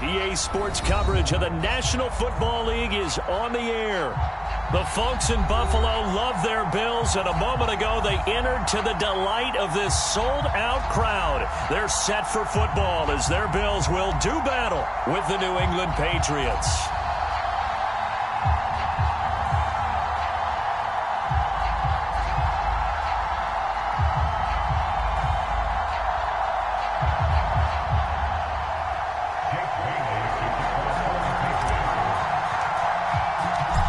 EA Sports coverage of the National Football League is on the air. The folks in Buffalo love their Bills, and a moment ago they entered to the delight of this sold-out crowd. They're set for football as their Bills will do battle with the New England Patriots.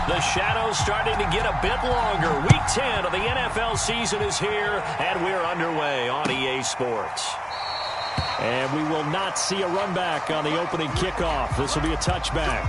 The shadow's starting to get a bit longer. Week 10 of the NFL season is here, and we're underway on EA Sports. And we will not see a run back on the opening kickoff. This will be a touchback.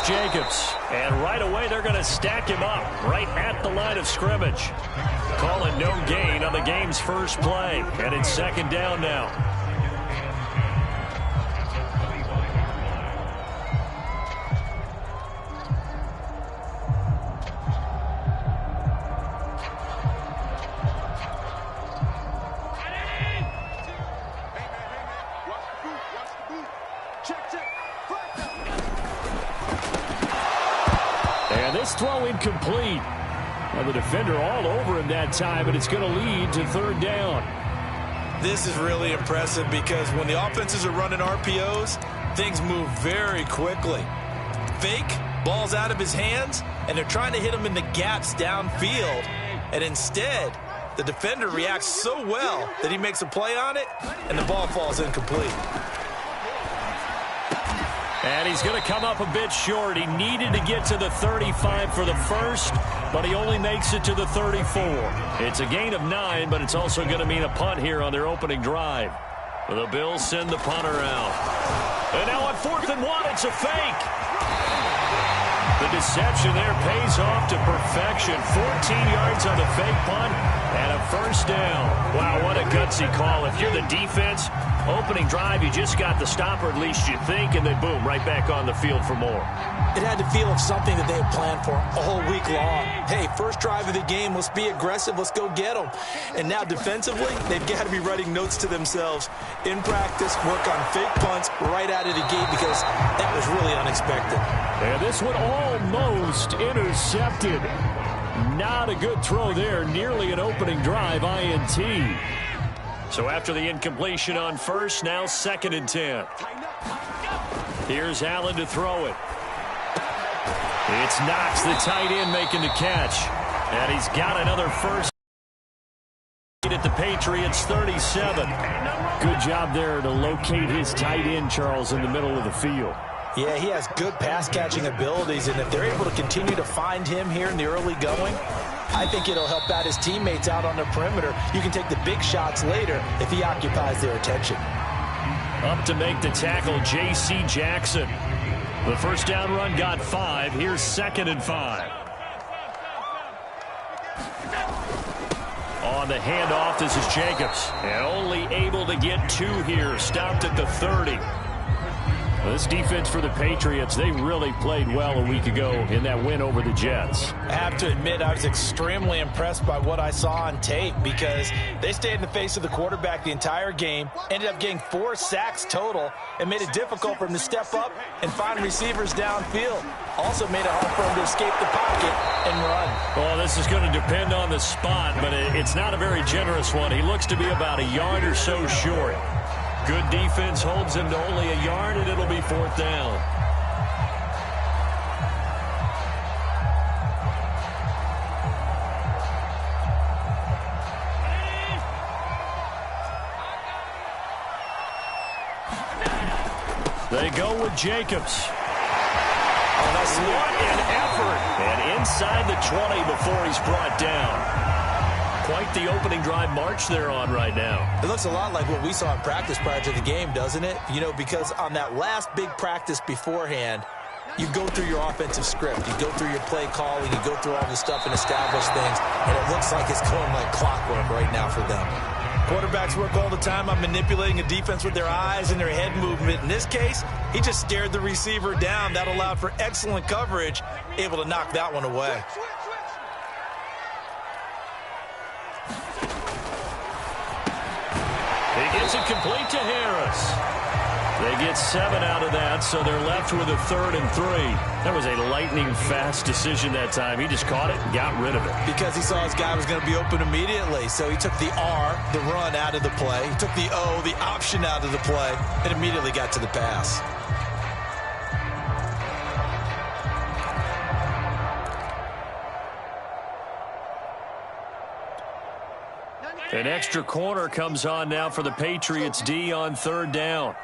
Jacobs, and right away they're going to stack him up right at the line of scrimmage. Call it no gain on the game's first play, and it's second down now. Throw incomplete. Now the defender all over him that time, and it's going to lead to third down. This is really impressive because when the offenses are running RPOs, things move very quickly. Fake, ball's out of his hands, and they're trying to hit him in the gaps downfield. And instead, the defender reacts so well that he makes a play on it, and the ball falls incomplete. And he's going to come up a bit short. He needed to get to the 35 for the first, but he only makes it to the 34. It's a gain of 9, but it's also going to mean a punt here on their opening drive. The Bills send the punter out. And now on 4th and 1, it's a fake. The deception there pays off to perfection. 14 yards on the fake punt and a first down. Wow, what a gutsy call. If you're the defense, opening drive, you just got the stop, or at least you think, and then boom, right back on the field for more. It had the feel of something that they had planned for all week long. Hey, first drive of the game, let's be aggressive, let's go get them. And now defensively, they've got to be writing notes to themselves. In practice, work on fake punts right out of the gate because that was really unexpected. And this one almost intercepted. Not a good throw there, nearly an opening drive INT. So after the incompletion on first, now 2nd and 10. Here's Allen to throw it. It's Knox, the tight end, making the catch. And he's got another first at the Patriots 37. Good job there to locate his tight end, Charles, in the middle of the field. Yeah, he has good pass-catching abilities, and if they're able to continue to find him here in the early going, I think it'll help out his teammates out on the perimeter. You can take the big shots later if he occupies their attention. Up to make the tackle, J.C. Jackson. The first down run got 5. Here's 2nd and 5. On the handoff, this is Jacobs. And only able to get 2 here. Stopped at the 30. This defense for the Patriots, they really played well a week ago in that win over the Jets. I have to admit, I was extremely impressed by what I saw on tape because they stayed in the face of the quarterback the entire game, ended up getting 4 sacks total, and made it difficult for him to step up and find receivers downfield. Also made it hard for him to escape the pocket and run. Well, this is going to depend on the spot, but it's not a very generous one. He looks to be about a yard or so short. Good defense holds him to only a yard, and it'll be 4th down. They go with Jacobs. Oh, that's what an effort. And inside the 20 before he's brought down. Quite the opening drive march they're on right now. It looks a lot like what we saw in practice prior to the game, doesn't it? You know, because on that last big practice beforehand, you go through your offensive script. You go through your play calling. You go through all the stuff and establish things. And it looks like it's going like clockwork right now for them. Quarterbacks work all the time on manipulating a defense with their eyes and their head movement. In this case, he just stared the receiver down. That allowed for excellent coverage, able to knock that one away. He gets it complete to Harris. They get 7 out of that, so they're left with a 3rd and 3. That was a lightning-fast decision that time. He just caught it and got rid of it. Because he saw his guy was going to be open immediately, so he took the R, the run, out of the play. He took the O, the option, out of the play, and immediately got to the pass. An extra corner comes on now for the Patriots D on 3rd down.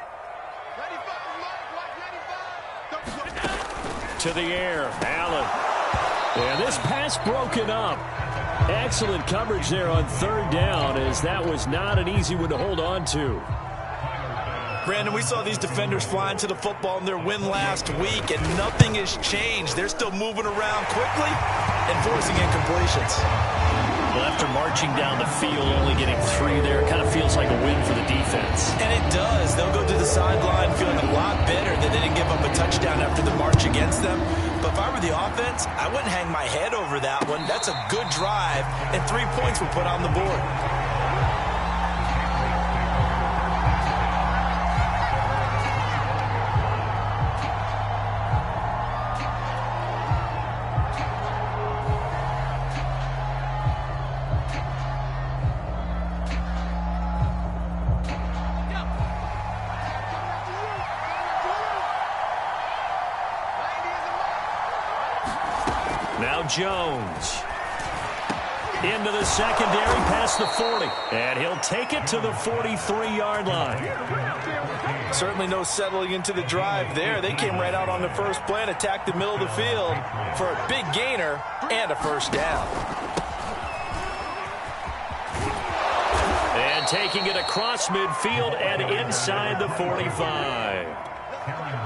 To the air, Allen. And this pass broken up. Excellent coverage there on 3rd down, as that was not an easy one to hold on to. Brandon, we saw these defenders flying to the football in their win last week, and nothing has changed. They're still moving around quickly and forcing incompletions. Well, after marching down the field, only getting 3 there, it kind of feels like a win for the defense. And it does. They'll go to the sideline feeling a lot better that they didn't give up a touchdown after the march against them. But if I were the offense, I wouldn't hang my head over that one. That's a good drive, and 3 points were put on the board. Now Jones. Into the secondary, past the 40. And he'll take it to the 43-yard line. Certainly no settling into the drive there. They came right out on the first play and attacked the middle of the field for a big gainer and a first down. And taking it across midfield and inside the 45.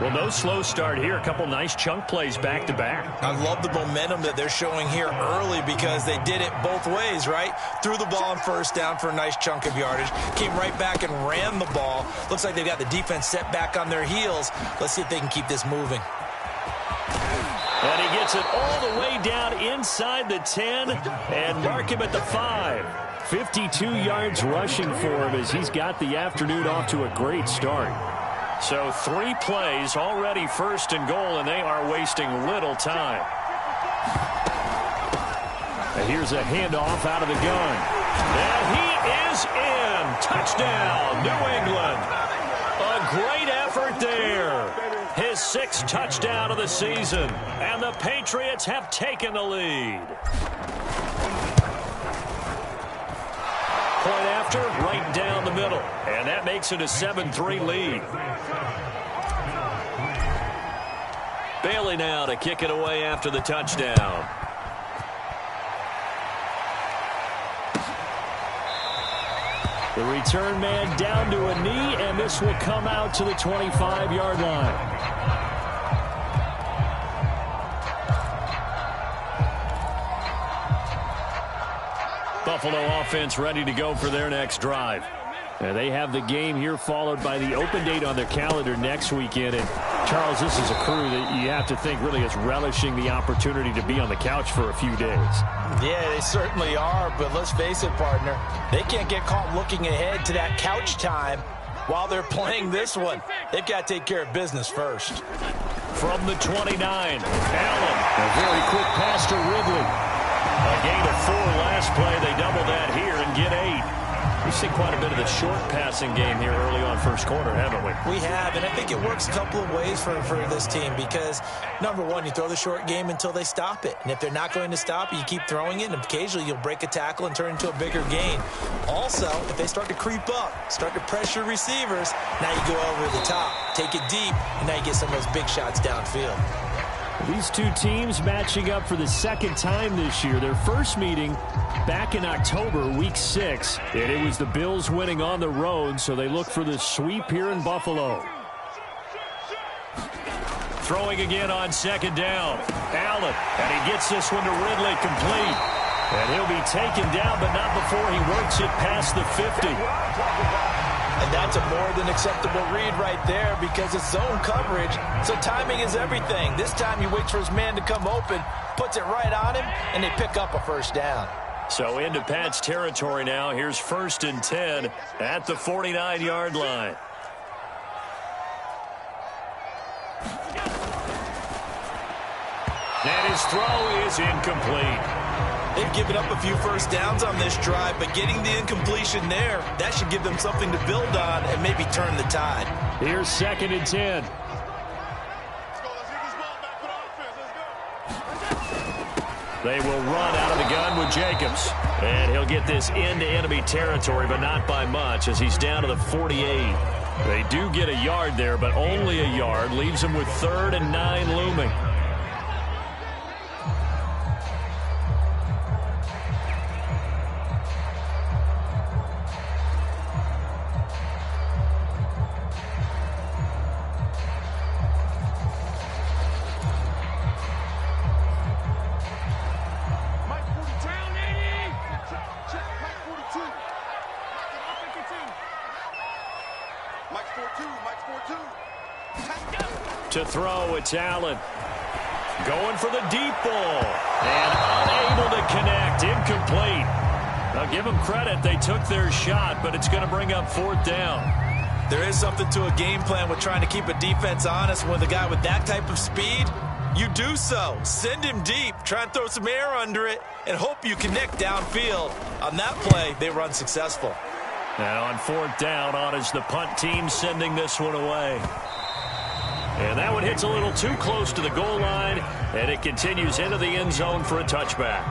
Well, no slow start here. A couple nice chunk plays back-to-back. I love the momentum that they're showing here early because they did it both ways, right? Threw the ball on first down for a nice chunk of yardage. Came right back and ran the ball. Looks like they've got the defense set back on their heels. Let's see if they can keep this moving. And he gets it all the way down inside the 10 and mark him at the 5. 52 yards rushing for him as he's got the afternoon off to a great start. So 3 plays, already 1st and goal, and they are wasting little time. And here's a handoff out of the gun. And he is in. Touchdown, New England. A great effort effort there. His 6th touchdown of the season. And the Patriots have taken the lead. Point after, right down the middle. And that makes it a 7-3 lead. Bailey now to kick it away after the touchdown. The return man down to a knee, and this will come out to the 25-yard line. Buffalo offense ready to go for their next drive. And they have the game here followed by the open date on their calendar next weekend. And Charles, this is a crew that you have to think really is relishing the opportunity to be on the couch for a few days. Yeah, they certainly are, but let's face it, partner. They can't get caught looking ahead to that couch time while they're playing this one. They've got to take care of business first. From the 29, Allen. A very quick pass to Ridley. A gain of 4 last play. They double that here and get 8. We've seen quite a bit of the short passing game here early on first quarter, haven't we? We have, and I think it works a couple of ways for this team because, number one, you throw the short game until they stop it. And if they're not going to stop it, you keep throwing it, and occasionally you'll break a tackle and turn into a bigger gain. Also, if they start to creep up, start to pressure receivers, now you go over the top, take it deep, and now you get some of those big shots downfield. These two teams matching up for the 2nd time this year. Their first meeting back in October, week 6. And it was the Bills winning on the road, so they look for the sweep here in Buffalo. Throwing again on 2nd down. Allen, and he gets this one to Ridley complete. And he'll be taken down, but not before he works it past the 50. And that's a more than acceptable read right there because it's zone coverage, so timing is everything. This time he waits for his man to come open, puts it right on him, and they pick up a first down. So into Pat's territory now. Here's 1st and 10 at the 49-yard line. And his throw is incomplete. They've given up a few first downs on this drive, but getting the incompletion there, that should give them something to build on and maybe turn the tide. Here's 2nd and 10. They will run out of the gun with Jacobs. And he'll get this into enemy territory, but not by much as he's down to the 48. They do get a yard there, but only a yard. Leaves them with 3rd and 9 looming. To throw, it's Allen. Going for the deep ball. And unable to connect. Incomplete. Now give them credit. They took their shot, but it's going to bring up 4th down. There is something to a game plan with trying to keep a defense honest. With a guy with that type of speed, you do so. Send him deep. Try and throw some air under it and hope you connect downfield. On that play, they run successful. And on 4th down, on is the punt team sending this one away. And that one hits a little too close to the goal line, and it continues into the end zone for a touchback.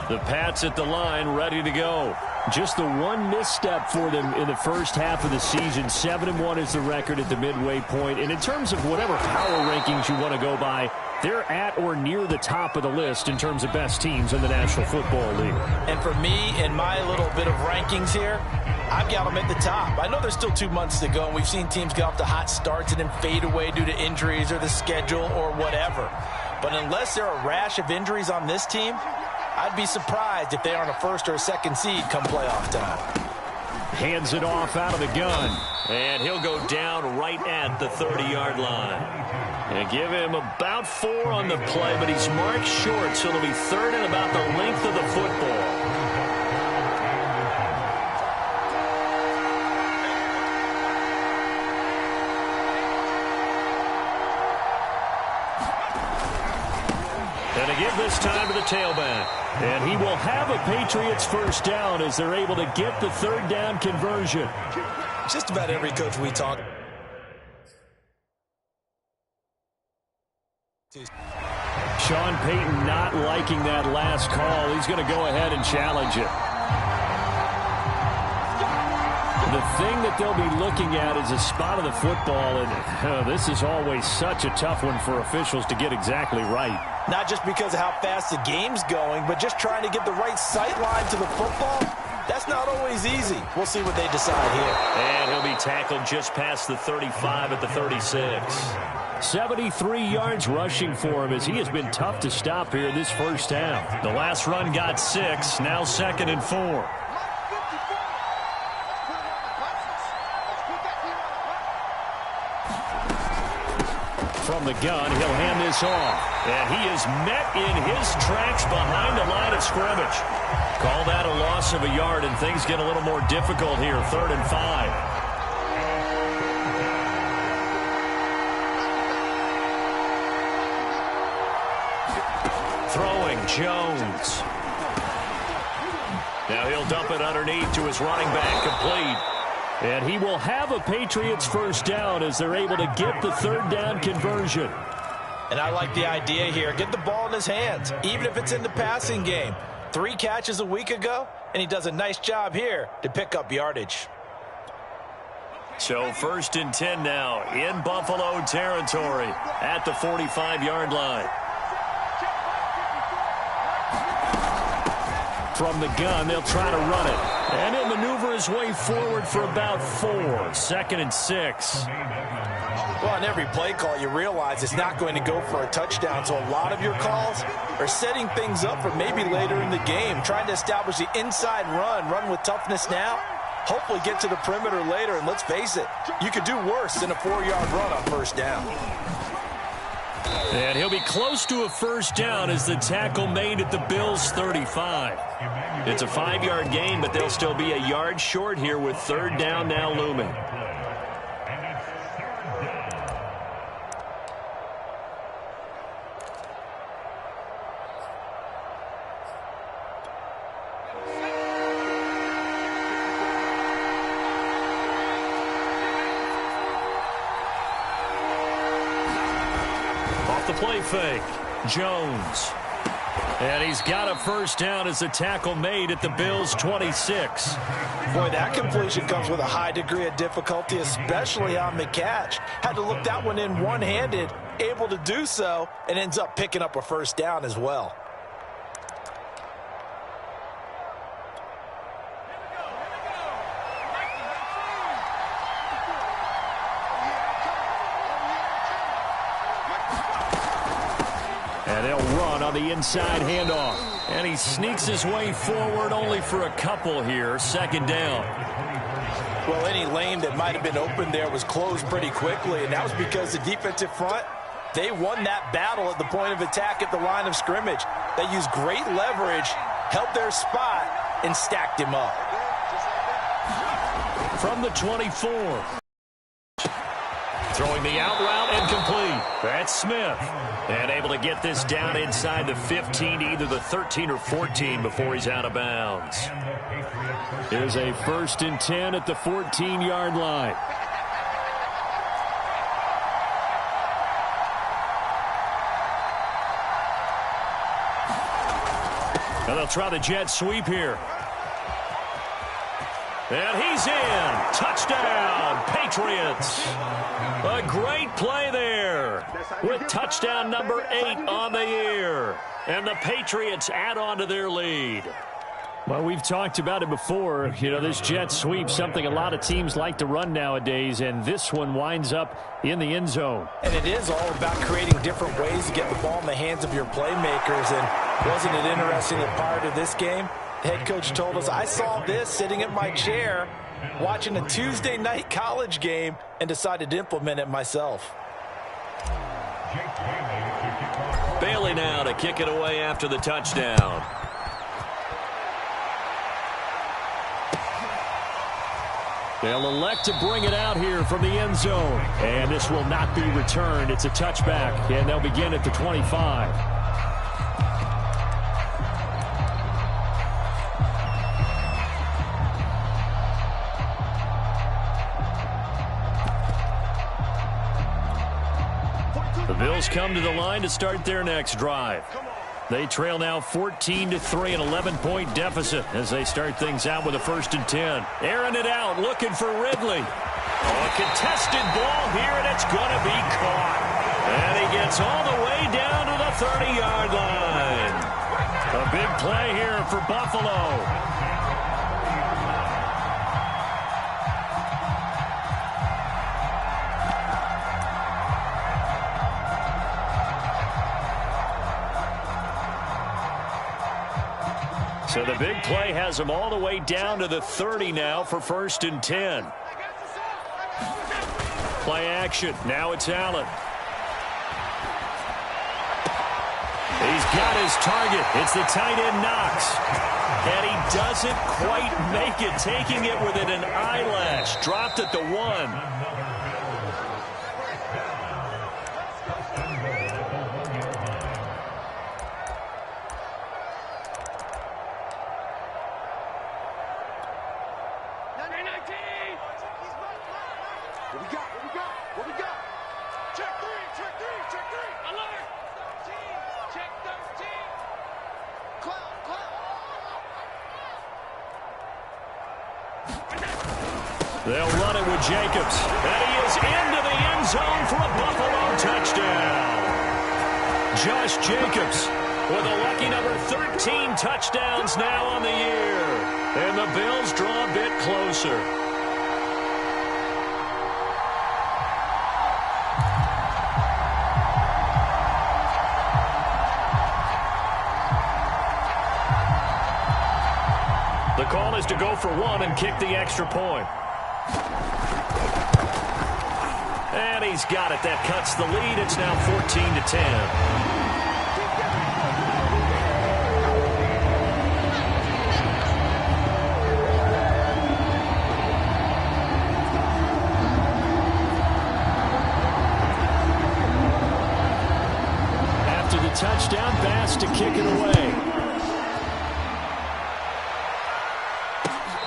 The Pats at the line, ready to go. Just the one misstep for them in the first half of the season. 7-1 is the record at the midway point. And in terms of whatever power rankings you want to go by, they're at or near the top of the list in terms of best teams in the National Football League. And for me, in my little bit of rankings here, I've got them at the top. I know there's still 2 months to go, and we've seen teams get off to hot starts and then fade away due to injuries or the schedule or whatever. But unless there are a rash of injuries on this team, I'd be surprised if they aren't a 1st or a 2nd seed come playoff time. Hands it off out of the gun. And he'll go down right at the 30-yard line. And give him about 4 on the play, but he's marked short, so it'll be 3rd and about the length of the football. And They give this time to the tailback. And he will have a Patriots first down as they're able to get the third down conversion. Just about every coach we talk to. Sean Payton not liking that last call. He's going to go ahead and challenge it. The thing that they'll be looking at is a spot of the football, and this is always such a tough one for officials to get exactly right. Not just because of how fast the game's going, but just trying to get the right sight line to the football. That's not always easy. We'll see what they decide here. And he'll be tackled just past the 35 at the 36. 73 yards rushing for him as he has been tough to stop here this first half. The last run got 6, now 2nd and 4. From the gun, he'll hand this off. And he is met in his tracks behind the line of scrimmage. Call that a loss of a yard, and things get a little more difficult here. 3rd and 5. Throwing Jones. Now he'll dump it underneath to his running back, complete. And he will have a Patriots first down as they're able to get the third down conversion. And I like the idea here. Get the ball in his hands, even if it's in the passing game. 3 catches a week ago, and he does a nice job here to pick up yardage. So 1st and 10 now in Buffalo territory at the 45-yard line. From the gun, they'll try to run it. And he'll maneuver his way forward for about 4. 2nd and 6. Well, on every play call, you realize it's not going to go for a touchdown. So a lot of your calls are setting things up for maybe later in the game, trying to establish the inside run with toughness now, hopefully get to the perimeter later. And let's face it, you could do worse than a 4-yard run on first down. And he'll be close to a first down as the tackle made at the Bills' 35. It's a 5-yard gain, but they'll still be a yard short here with 3rd down now looming. The play fake. Jones. And he's got a first down as the tackle made at the Bills' 26. Boy, that completion comes with a high degree of difficulty, especially on the catch. Had to look that one in one-handed, able to do so, and ends up picking up a first down as well. And they'll run on the inside handoff. And he sneaks his way forward only for a couple here. 2nd down. Well, any lane that might have been open there was closed pretty quickly, and that was because the defensive front, they won that battle at the point of attack at the line of scrimmage. They used great leverage, held their spot, and stacked him up. From the 24. Throwing the out route and complete. That's Smith. And able to get this down inside the 15 to either the 13 or 14 before he's out of bounds. Here's a 1st and 10 at the 14-yard line. And they'll try the jet sweep here. And he's in. Touchdown, Patriots. A great play there with touchdown number 8 on the year. And the Patriots add on to their lead. Well, we've talked about it before. You know, this jet sweep, something a lot of teams like to run nowadays, and this one winds up in the end zone. And it is all about creating different ways to get the ball in the hands of your playmakers. And wasn't it interesting that prior to this game, the head coach told us, I saw this sitting at my chair watching a Tuesday night college game and decided to implement it myself. Bailey now to kick it away after the touchdown. They'll elect to bring it out here from the end zone. And this will not be returned. It's a touchback, and they'll begin at the 25. Bills come to the line to start their next drive. They trail now 14-3, an 11-point deficit as they start things out with a 1st and 10. Airing it out, looking for Ridley. A contested ball here, and it's going to be caught. And he gets all the way down to the 30-yard line. A big play here for Buffalo. So the big play has him all the way down to the 30 now for 1st and 10. Play action. Now it's Allen. He's got his target. It's the tight end Knox. And he doesn't quite make it, taking it within an eyelash. Dropped at the 1. They'll run it with Jacobs. And he is into the end zone for a Buffalo touchdown. Josh Jacobs with a lucky number 13 touchdowns now on the year. And the Bills draw a bit closer. The call is to go for 1 and kick the extra point. And he's got it. That cuts the lead. It's now 14-10. After the touchdown, Bass to kick it away.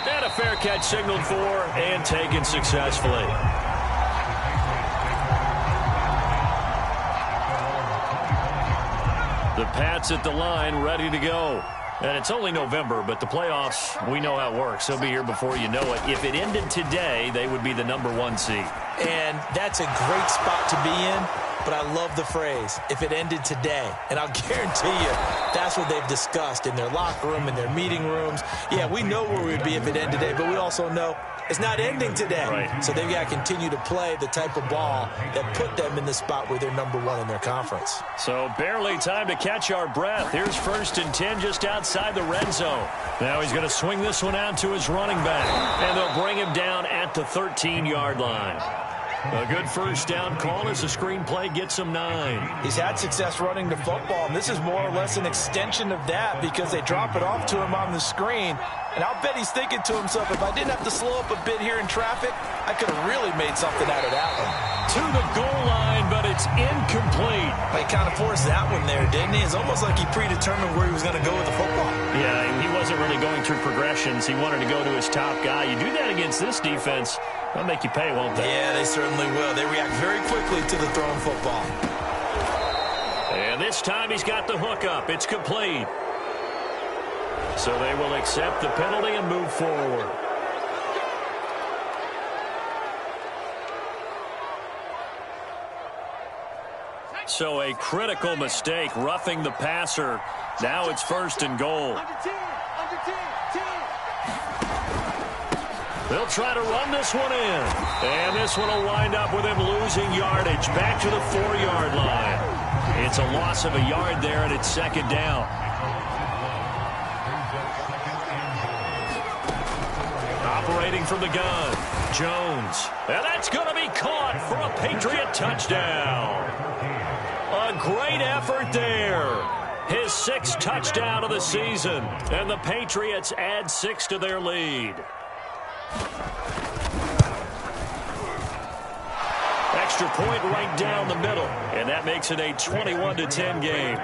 And a fair catch signaled for and taken successfully. The Pats at the line, ready to go. And it's only November, but the playoffs, we know how it works. They'll be here before you know it. If it ended today, they would be the number 1 seed. And that's a great spot to be in, but I love the phrase, if it ended today. And I'll guarantee you, that's what they've discussed in their locker room, in their meeting rooms. Yeah, we know where we'd be if it ended today, but we also know it's not ending today. Right. So they've got to continue to play the type of ball that put them in the spot where they're number 1 in their conference. So barely time to catch our breath. Here's 1st and 10 just outside the red zone. Now he's going to swing this one out to his running back. And they'll bring him down at the 13-yard line. A good first down call as the screenplay gets him 9. He's had success running the football, and this is more or less an extension of that because they drop it off to him on the screen. And I'll bet he's thinking to himself, if I didn't have to slow up a bit here in traffic, I could have really made something out of that one. To the goal line, but it's incomplete. He kind of forced that one there, didn't he? It's almost like he predetermined where he was going to go with the football. Yeah, he wasn't really going through progressions. He wanted to go to his top guy. You do that against this defense, they'll make you pay, won't they? Yeah, they certainly will. They react very quickly to the thrown football. And this time he's got the hook up. It's complete. So they will accept the penalty and move forward. So a critical mistake, roughing the passer. Now it's 1st and goal. They'll try to run this one in. And this one will wind up with him losing yardage. Back to the 4-yard line. It's a loss of a yard there, and it's 2nd down. Operating from the gun, Jones. And that's going to be caught for a Patriot touchdown. A great effort there. His 6th touchdown of the season. And the Patriots add 6 to their lead. Extra point right down the middle. And that makes it a 21-10 game.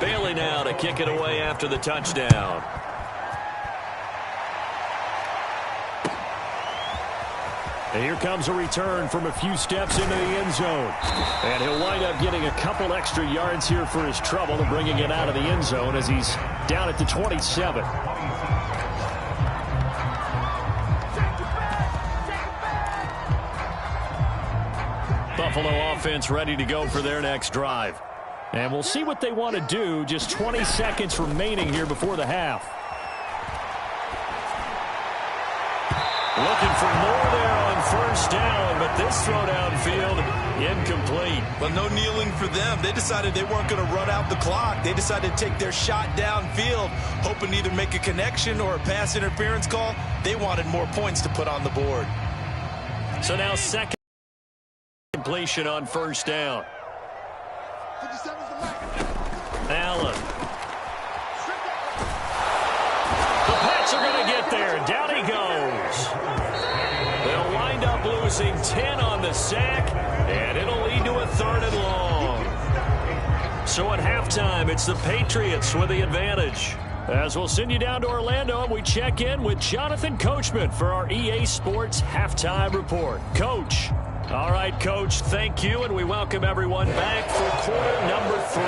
Bailey now to kick it away after the touchdown. And here comes a return from a few steps into the end zone. And he'll wind up getting a couple extra yards here for his trouble and bringing it out of the end zone as he's down at the 27. Buffalo offense ready to go for their next drive. And we'll see what they want to do. Just 20 seconds remaining here before the half. Looking for more there on first down, but this throw downfield incomplete. But no kneeling for them. They decided they weren't going to run out the clock. They decided to take their shot downfield, hoping to either make a connection or a pass interference call. They wanted more points to put on the board. So now second completion on first down. Allen. The Pats are going to get there. Down he goes. They'll wind up losing 10 on the sack, and it'll lead to a 3rd and long. So at halftime, it's the Patriots with the advantage. As we'll send you down to Orlando, and we check in with Jonathan Coachman for our EA Sports Halftime Report. Coach. All right, Coach, thank you, and we welcome everyone back for quarter number 3.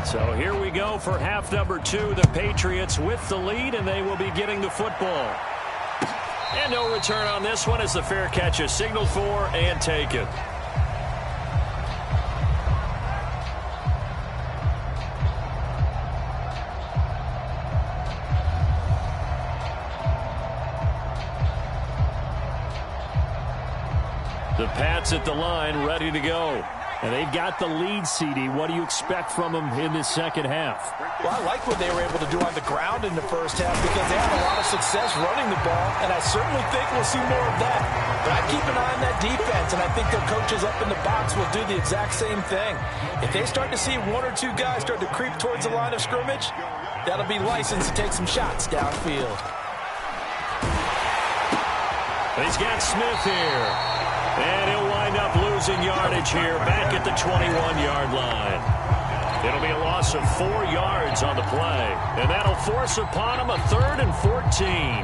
So here we go for half number 2. The Patriots with the lead, and they will be getting the football. And no return on this one as the fair catch is signaled for and taken. The Pats at the line ready to go. And they've got the lead, CD. What do you expect from them in this second half? Well, I like what they were able to do on the ground in the first half because they had a lot of success running the ball, and I certainly think we'll see more of that. But I keep an eye on that defense, and I think their coaches up in the box will do the exact same thing. If they start to see 1 or 2 guys start to creep towards the line of scrimmage, that'll be license to take some shots downfield. He's got Smith here. And he'll wind up losing yardage here back at the 21-yard line. It'll be a loss of 4 yards on the play. And that'll force upon him a 3rd and 14.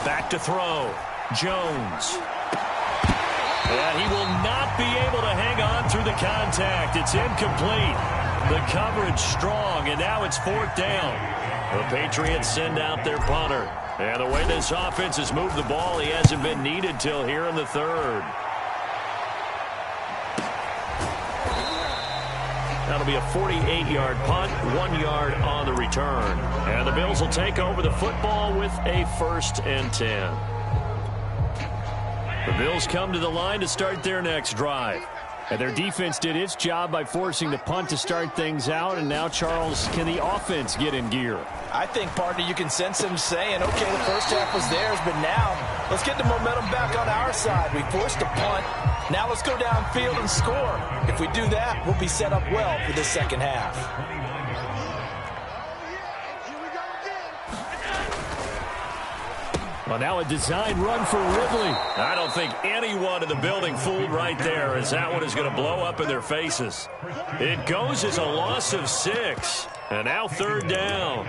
Back to throw. Jones. And he will not be able to hang on through the contact. It's incomplete. The coverage strong, and now it's 4th down. The Patriots send out their punter. And the way this offense has moved the ball, he hasn't been needed till here in the 3rd. That'll be a 48-yard punt, 1 yard on the return. And the Bills will take over the football with a 1st and 10. The Bills come to the line to start their next drive. And their defense did its job by forcing the punt to start things out. And now, Charles, can the offense get in gear? I think, partner, you can sense them saying, okay, the first half was theirs, but now let's get the momentum back on our side. We forced a punt. Now let's go downfield and score. If we do that, we'll be set up well for the second half. Well, now a design run for Ridley. I don't think anyone in the building fooled right there, as that one is going to blow up in their faces. It goes as a loss of 6. And now 3rd down.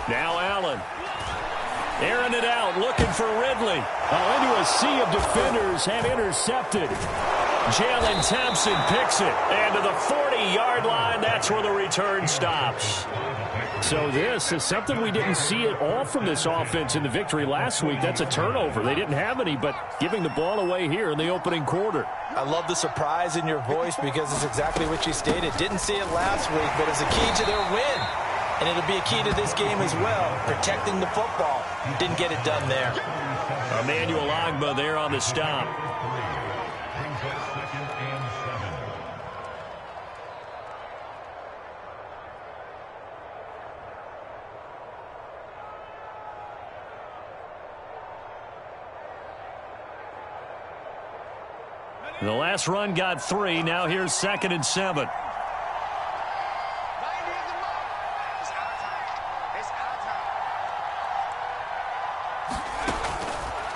Now Allen. Airing it out, looking for Ridley. Into a sea of defenders and intercepted. Jalen Thompson picks it. And to the 40-yard line, that's where the return stops. So this is something we didn't see at all from this offense in the victory last week. That's a turnover. They didn't have any, but giving the ball away here in the opening quarter. I love the surprise in your voice because it's exactly what you stated. Didn't see it last week, but it's a key to their win. And it'll be a key to this game as well, protecting the football. Didn't get it done there. Emmanuel Ogbah there on the stop. The last run got 3. Now here's 2nd and 7.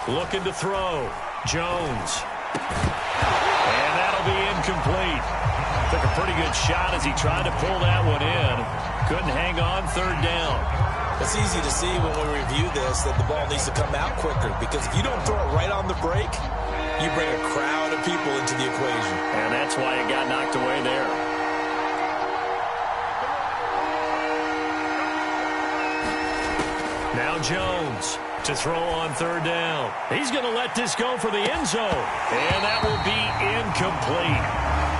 Looking to throw. Jones. And that'll be incomplete. Took a pretty good shot as he tried to pull that one in. Couldn't hang on. 3rd down. It's easy to see when we review this that the ball needs to come out quicker, because if you don't throw it right on the break, you bring a crowd of people into the equation. And that's why it got knocked away there. Now Jones to throw on 3rd down. He's going to let this go for the end zone. And that will be incomplete.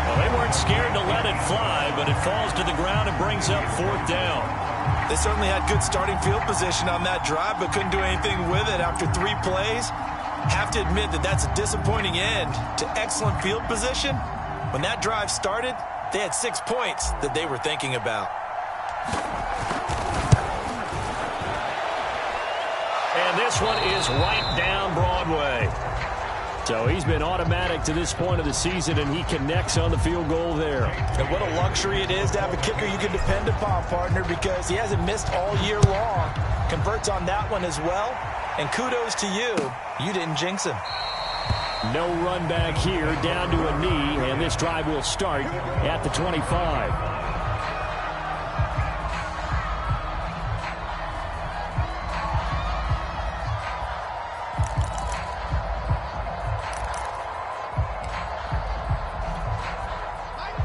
Well, they weren't scared to let it fly, but it falls to the ground and brings up 4th down. They certainly had good starting field position on that drive, but couldn't do anything with it after 3 plays. Have to admit that that's a disappointing end to excellent field position. When that drive started, they had 6 points that they were thinking about. And this one is right down Broadway. So he's been automatic to this point of the season, and he connects on the field goal there. And what a luxury it is to have a kicker you can depend upon, partner, because he hasn't missed all year long. Converts on that one as well. And kudos to you. You didn't jinx him. No run back here, down to a knee, and this drive will start at the 25.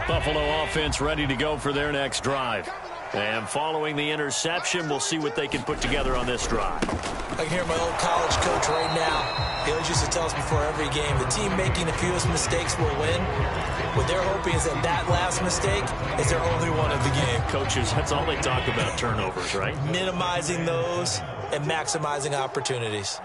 Buffalo offense ready to go for their next drive. And following the interception, we'll see what they can put together on this drive. I can hear my old college coach right now. He always used to tell us before every game, the team making the fewest mistakes will win. What they're hoping is that that last mistake is their only one of the game. Coaches, that's all they talk about, turnovers, right? Minimizing those and maximizing opportunities.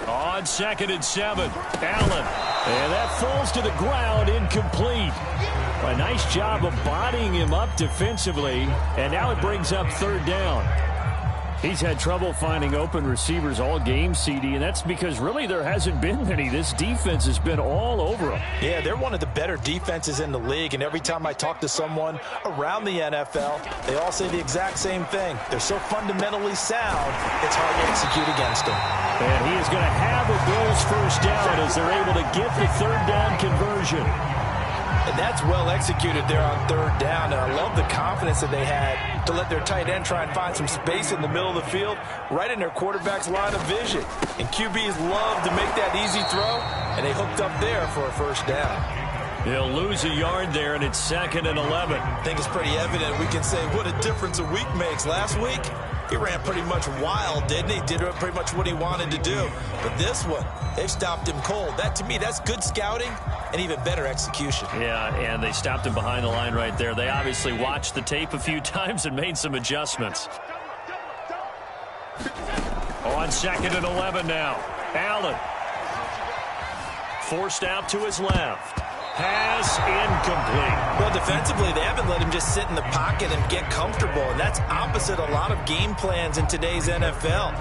On 2nd and 7, Allen. And that falls to the ground, incomplete. A nice job of bodying him up defensively. And now it brings up 3rd down. He's had trouble finding open receivers all game, CD, and that's because really there hasn't been many. This defense has been all over him. Yeah, they're one of the better defenses in the league, and every time I talk to someone around the NFL, they all say the exact same thing. They're so fundamentally sound, it's hard to execute against them. And he is going to have a Bills 1st down as they're able to get the 3rd down conversion. And that's well executed there on 3rd down. And I love the confidence that they had to let their tight end try and find some space in the middle of the field, right in their quarterback's line of vision. And QBs love to make that easy throw, and they hooked up there for a 1st down. He'll lose a yard there, and it's 2nd and 11. I think it's pretty evident. We can say what a difference a week makes. Last week, he ran pretty much wild, didn't he? Did pretty much what he wanted to do. But this one, they've stopped him cold. That, to me, that's good scouting and even better execution. Yeah, and they stopped him behind the line right there. They obviously watched the tape a few times and made some adjustments. On 2nd and 11 now. Allen. Forced out to his left. Pass incomplete. Well, defensively, they haven't let him just sit in the pocket and get comfortable, and that's opposite a lot of game plans in today's NFL.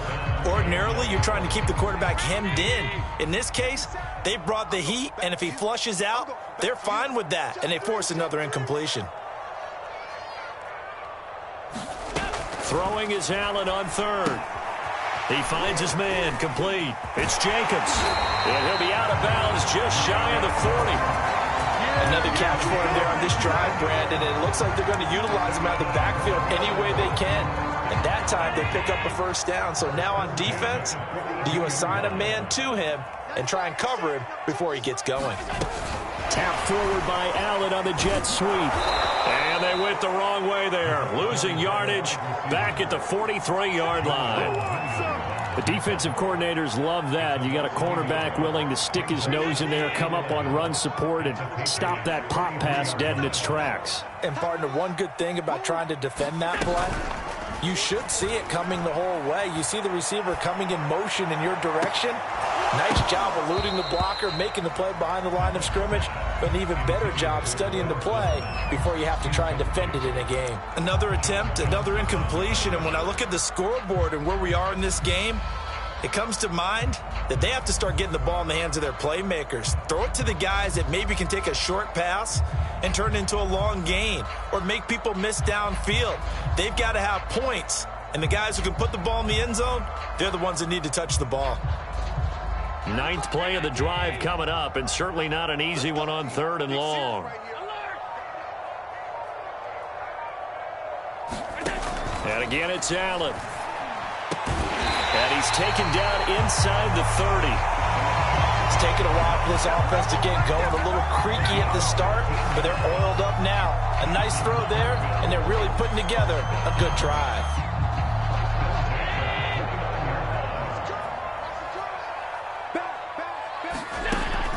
Ordinarily, you're trying to keep the quarterback hemmed in. In this case, they brought the heat, and if he flushes out, they're fine with that, and they force another incompletion. Throwing is Allen on 3rd. He finds his man, complete. It's Jacobs. And he'll be out of bounds just shy of the 40. Another catch for him there on this drive, Brandon, and it looks like they're going to utilize him out of the backfield any way they can. And that time, they pick up a 1st down. So now on defense, do you assign a man to him and try and cover him before he gets going? Tapped forward by Allen on the jet sweep. And they went the wrong way there. Losing yardage back at the 43-yard line. The defensive coordinators love that. You got a cornerback willing to stick his nose in there, come up on run support, and stop that pop pass dead in its tracks. And, partner, one good thing about trying to defend that play, you should see it coming the whole way. You see the receiver coming in motion in your direction, Nice job eluding the blocker, making the play behind the line of scrimmage, but an even better job studying the play before you have to try and defend it in a game. Another attempt, another incompletion, and when I look at the scoreboard and where we are in this game, it comes to mind that they have to start getting the ball in the hands of their playmakers. Throw it to the guys that maybe can take a short pass and turn it into a long gain or make people miss downfield. They've got to have points, and the guys who can put the ball in the end zone, they're the ones that need to touch the ball. Ninth play of the drive coming up, and certainly not an easy one on 3rd and long. And again, it's Allen. And he's taken down inside the 30. It's taken a while for this offense to get going. A little creaky at the start, but they're oiled up now. A nice throw there, and they're really putting together a good drive.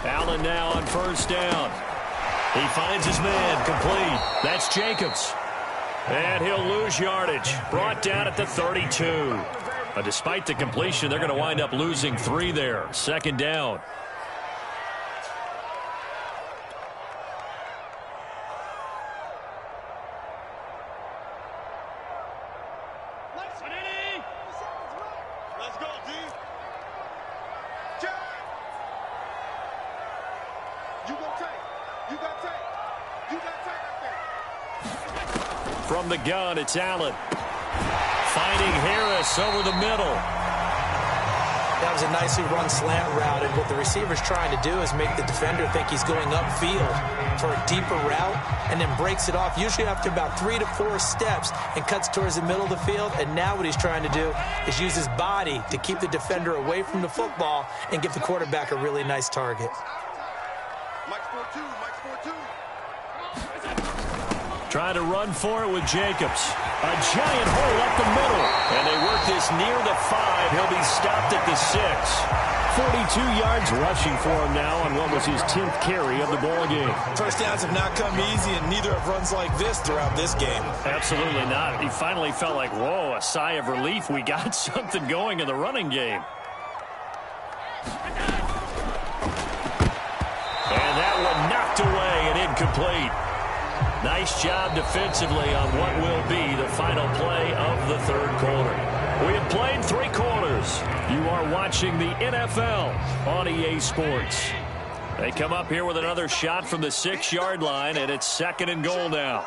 Allen now on 1st down. He finds his man, complete. That's Jacobs. And he'll lose yardage. Brought down at the 32. Despite the completion, they're going to wind up losing 3 there. 2nd down. Let's go, D. You go take. You got take. You got take up there. From the gun, it's Allen. Finding Harris over the middle. That was a nicely run slant route, and what the receiver's trying to do is make the defender think he's going upfield for a deeper route and then breaks it off, usually after about 3 to 4 steps, and cuts towards the middle of the field. And now what he's trying to do is use his body to keep the defender away from the football and give the quarterback a really nice target. Mike's 4-2. Mike's 4-2. Trying to run for it with Jacobs. A giant hole up the middle. And they work this near the 5. He'll be stopped at the 6. 42 yards rushing for him now on what was his 10th carry of the ball game. First downs have not come easy, and neither have runs like this throughout this game. Absolutely not. He finally felt like, whoa, a sigh of relief. We got something going in the running game. And that one knocked away and incomplete. Nice job defensively on what will be the final play of the 3rd quarter. We have played 3 quarters. You are watching the NFL on EA Sports. They come up here with another shot from the 6-yard line, and it's 2nd and goal now.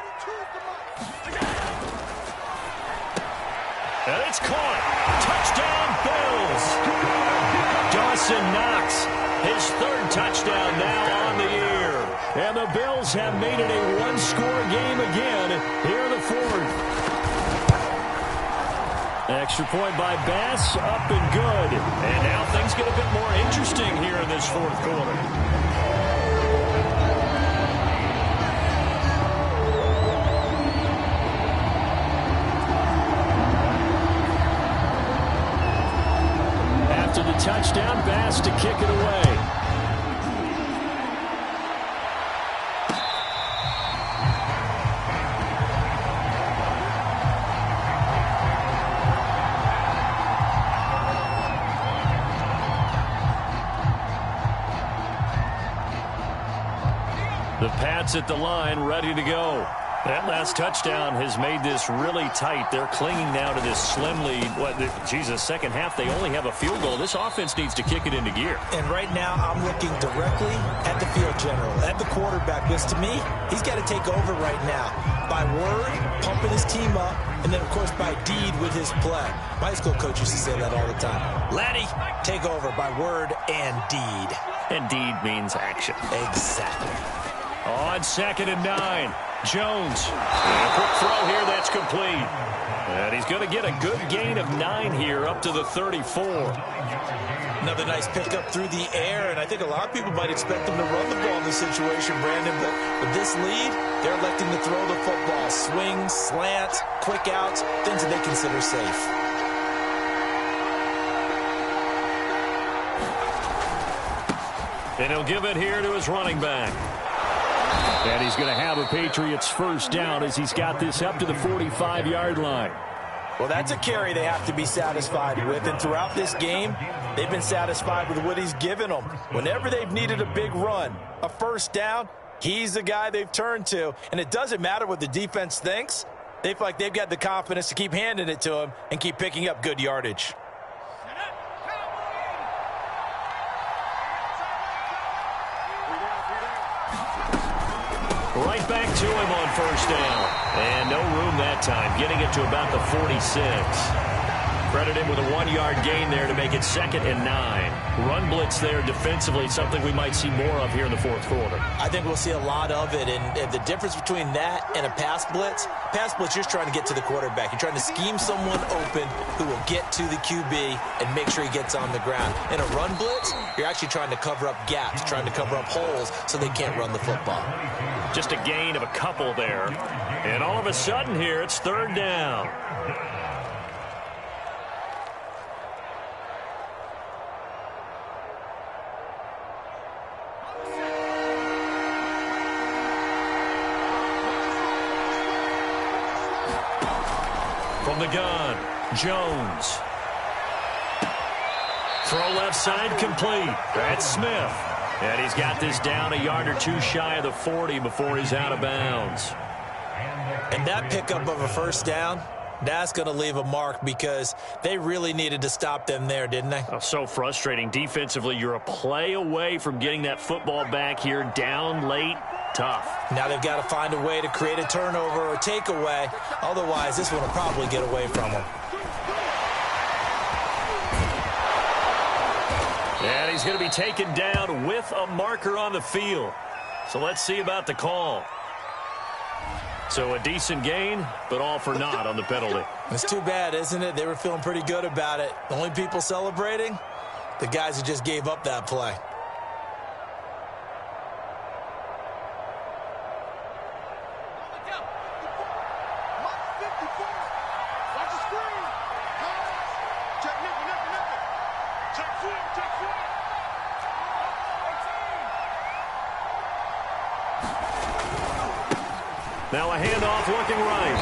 And it's caught. Touchdown, Bills. Dawson Knox, his 3rd touchdown now on the year. And the Bills have made it a 1-score game again here in the 4th. Extra point by Bass, up and good. And now things get a bit more interesting here in this 4th quarter. After the touchdown, Bass to kick it away. The Pats at the line, ready to go. That last touchdown has made this really tight. They're clinging now to this slim lead. Second half, they only have a field goal. This offense needs to kick it into gear. And right now, I'm looking directly at the field general, at the quarterback, because to me, he's got to take over right now. By word, pumping his team up, and then, of course, by deed with his play. My high school coach used to say that all the time. Laddie, take over by word and deed. And deed means action. Exactly. On 2nd and 9. Jones. And a quick throw here that's complete. And he's going to get a good gain of 9 here up to the 34. Another nice pickup through the air, and I think a lot of people might expect them to run the ball in this situation, Brandon, but with this lead, they're electing to throw the football. Swings, slants, quick outs, things that they consider safe. And he'll give it here to his running back. And he's going to have a Patriots 1st down as he's got this up to the 45-yard line. Well, that's a carry they have to be satisfied with. And throughout this game, they've been satisfied with what he's given them. Whenever they've needed a big run, a first down, he's the guy they've turned to. And it doesn't matter what the defense thinks. They feel like they've got the confidence to keep handing it to him and keep picking up good yardage. Right back to him on first down. And no room that time, getting it to about the 46. Credit him with a 1-yard gain there to make it 2nd and 9. Run blitz there defensively, something we might see more of here in the fourth quarter. I think we'll see a lot of it, and the difference between that and a pass blitz, you're just trying to get to the quarterback. You're trying to scheme someone open who will get to the QB and make sure he gets on the ground. In a run blitz, you're actually trying to cover up gaps, trying to cover up holes so they can't run the football. Just a gain of a couple there. And all of a sudden here, it's 3rd down. From the gun, Jones. Throw left side complete. That's Smith. And he's got this down a yard or two shy of the 40 before he's out of bounds. And that pickup of a first down, that's going to leave a mark because they really needed to stop them there, didn't they? Oh, so frustrating. Defensively, you're a play away from getting that football back here down late. Tough. Now they've got to find a way to create a turnover or takeaway. Otherwise, this one will probably get away from them. And he's going to be taken down with a marker on the field. So let's see about the call. So a decent gain, but all for naught on the penalty. It's too bad, isn't it? They were feeling pretty good about it. The only people celebrating, the guys who just gave up that play. Now a handoff looking right.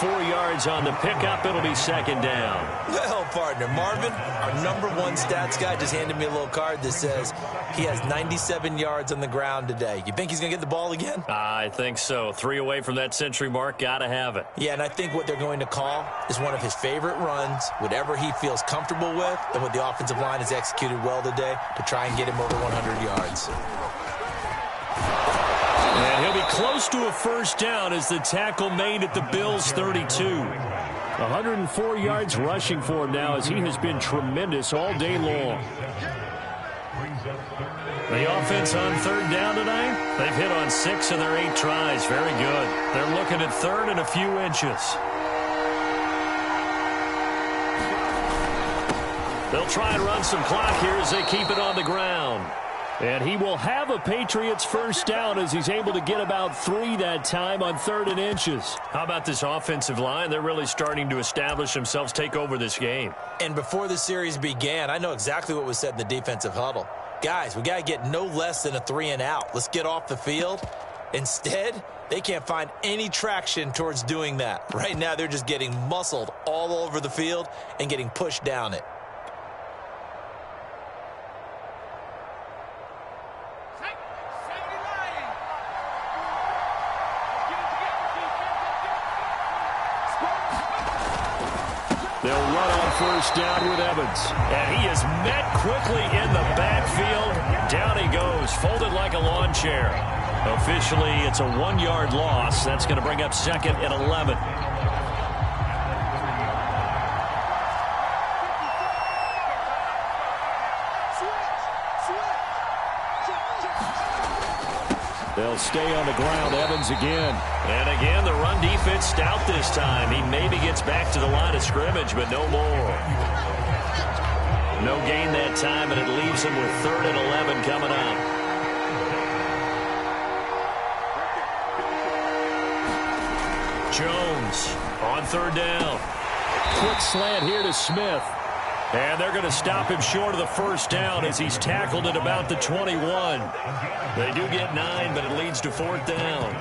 4 yards on the pickup. It'll be 2nd down. Well, partner, Marvin, our #1 stats guy, just handed me a little card that says he has 97 yards on the ground today. You think he's going to get the ball again? I think so. 3 away from that century mark. Got to have it. Yeah, and I think what they're going to call is one of his favorite runs, whatever he feels comfortable with, and what the offensive line has executed well today to try and get him over 100 yards. And he'll be close to a first down as the tackle made at the Bills' 32. 104 yards rushing for him now as he has been tremendous all day long. The offense on 3rd down tonight, they've hit on 6 of their 8 tries. Very good. They're looking at 3rd and a few inches. They'll try and run some clock here as they keep it on the ground. And he will have a Patriots first down as he's able to get about 3 that time on 3rd and inches. How about this offensive line? They're really starting to establish themselves, take over this game. And before the series began, I know exactly what was said in the defensive huddle. Guys, we got to get no less than a 3 and out. Let's get off the field. Instead, they can't find any traction towards doing that. Right now, they're just getting muscled all over the field and getting pushed down it. They'll run on first down with Evans. And he is met quickly in the backfield. Down he goes, folded like a lawn chair. Officially, it's a 1-yard loss. That's going to bring up 2nd and 11. They'll stay on the ground. Evans again. And again, the run defense stout this time. He maybe gets back to the line of scrimmage, but no more. No gain that time, and it leaves him with 3rd and 11 coming up. Jones on 3rd down. Quick slant here to Smith. And they're going to stop him short of the first down as he's tackled at about the 21. They do get 9, but it leads to 4th down.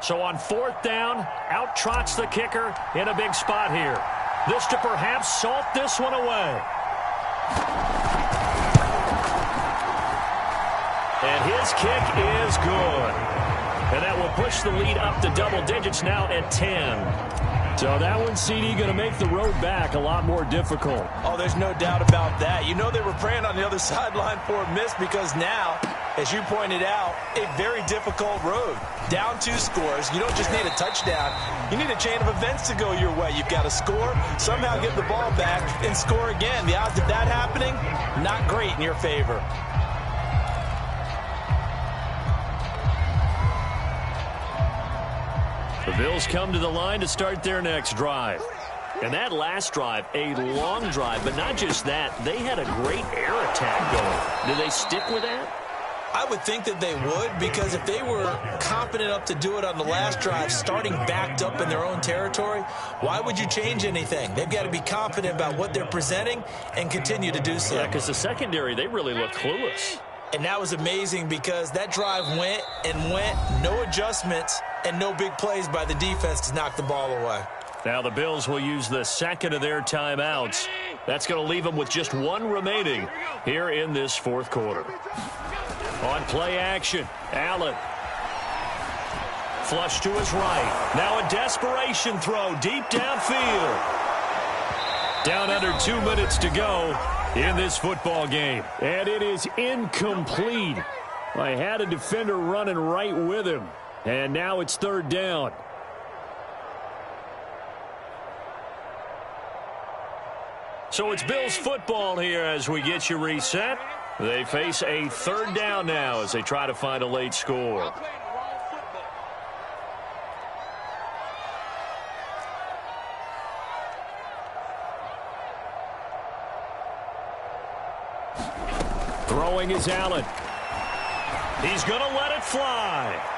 So on 4th down, out trots the kicker in a big spot here. This to perhaps salt this one away. And his kick is good. And that will push the lead up to double digits now at 10. So that one, CD, going to make the road back a lot more difficult. Oh, there's no doubt about that. You know they were praying on the other sideline for a miss because now, as you pointed out, a very difficult road. Down 2 scores. You don't just need a touchdown. You need a chain of events to go your way. You've got to score, somehow get the ball back, and score again. The odds of that happening, not great in your favor. The Bills come to the line to start their next drive. And that last drive, a long drive, but not just that. They had a great air attack going. Do they stick with that? I would think that they would, because if they were confident enough to do it on the last drive, starting backed up in their own territory, why would you change anything? They've got to be confident about what they're presenting and continue to do so. Yeah, because the secondary, they really look clueless. And that was amazing because that drive went and went, no adjustments, and no big plays by the defense to knock the ball away. Now the Bills will use the second of their timeouts. That's going to leave them with just one remaining here in this 4th quarter. On play action, Allen. Flush to his right. Now a desperation throw deep downfield. Down under 2 minutes to go in this football game. And it is incomplete. I had a defender running right with him. And now it's 3rd down. So it's Bills football here as we get you reset. They face a 3rd down now as they try to find a late score. Throwing is Allen. He's going to let it fly.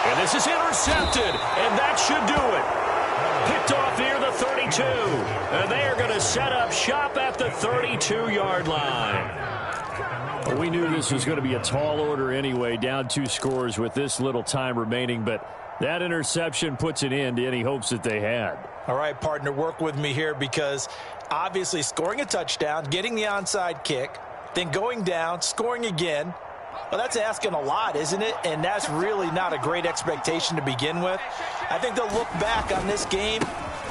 And this is intercepted, and that should do it. Picked off near the 32. And they are going to set up shop at the 32-yard line. Well, we knew this was going to be a tall order anyway, down 2 scores with this little time remaining, but that interception puts an end to any hopes that they had. All right, partner, work with me here because obviously scoring a touchdown, getting the onside kick, then going down, scoring again. Well, that's asking a lot, isn't it? And that's really not a great expectation to begin with. I think they'll look back on this game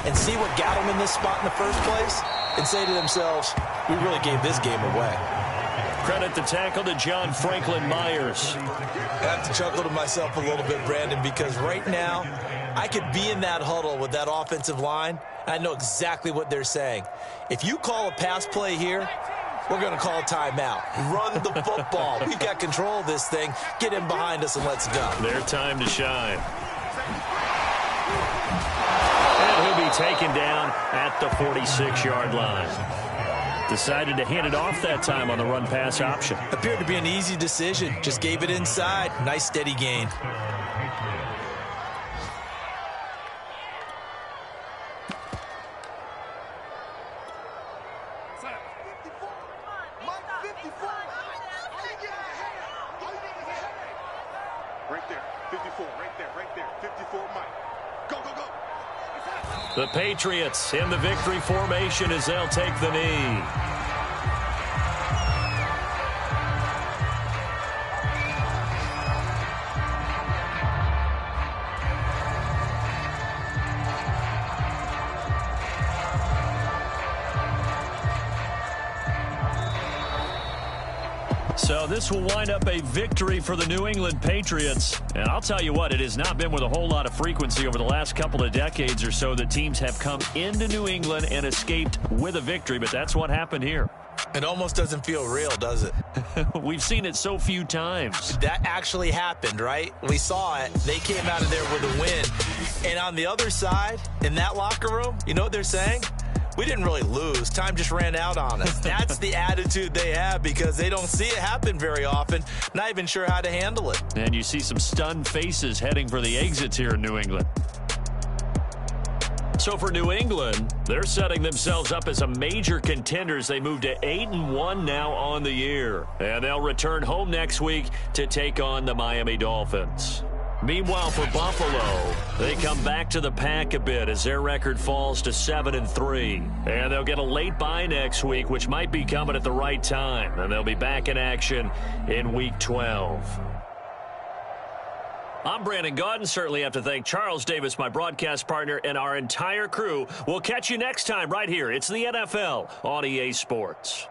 and see what got them in this spot in the first place and say to themselves, we really gave this game away. Credit the tackle to John Franklin Myers. I have to chuckle to myself a little bit, Brandon, because right now I could be in that huddle with that offensive line. I know exactly what they're saying. If you call a pass play here, we're going to call a timeout. Run the football. We've got control of this thing. Get in behind us and let's go. Their time to shine. And he'll be taken down at the 46-yard line. Decided to hand it off that time on the run-pass option. Appeared to be an easy decision. Just gave it inside. Nice steady gain. The Patriots in the victory formation as they'll take the knee. So this will wind up a victory for the New England Patriots. And I'll tell you what, it has not been with a whole lot of frequency over the last couple of decades or so that teams have come into New England and escaped with a victory, but that's what happened here. It almost doesn't feel real, does it? We've seen it so few times. That actually happened, right? We saw it. They came out of there with a win. And on the other side, in that locker room, you know what they're saying? We didn't really lose. Time just ran out on us. That's the attitude they have because they don't see it happen very often. Not even sure how to handle it. And you see some stunned faces heading for the exits here in New England. So for New England, they're setting themselves up as a major contender as they move to 8-1 now on the year. And they'll return home next week to take on the Miami Dolphins. Meanwhile, for Buffalo, they come back to the pack a bit as their record falls to 7-3. And they'll get a late bye next week, which might be coming at the right time. And they'll be back in action in Week 12. I'm Brandon Gaudin. Certainly have to thank Charles Davis, my broadcast partner, and our entire crew. We'll catch you next time right here. It's the NFL on EA Sports.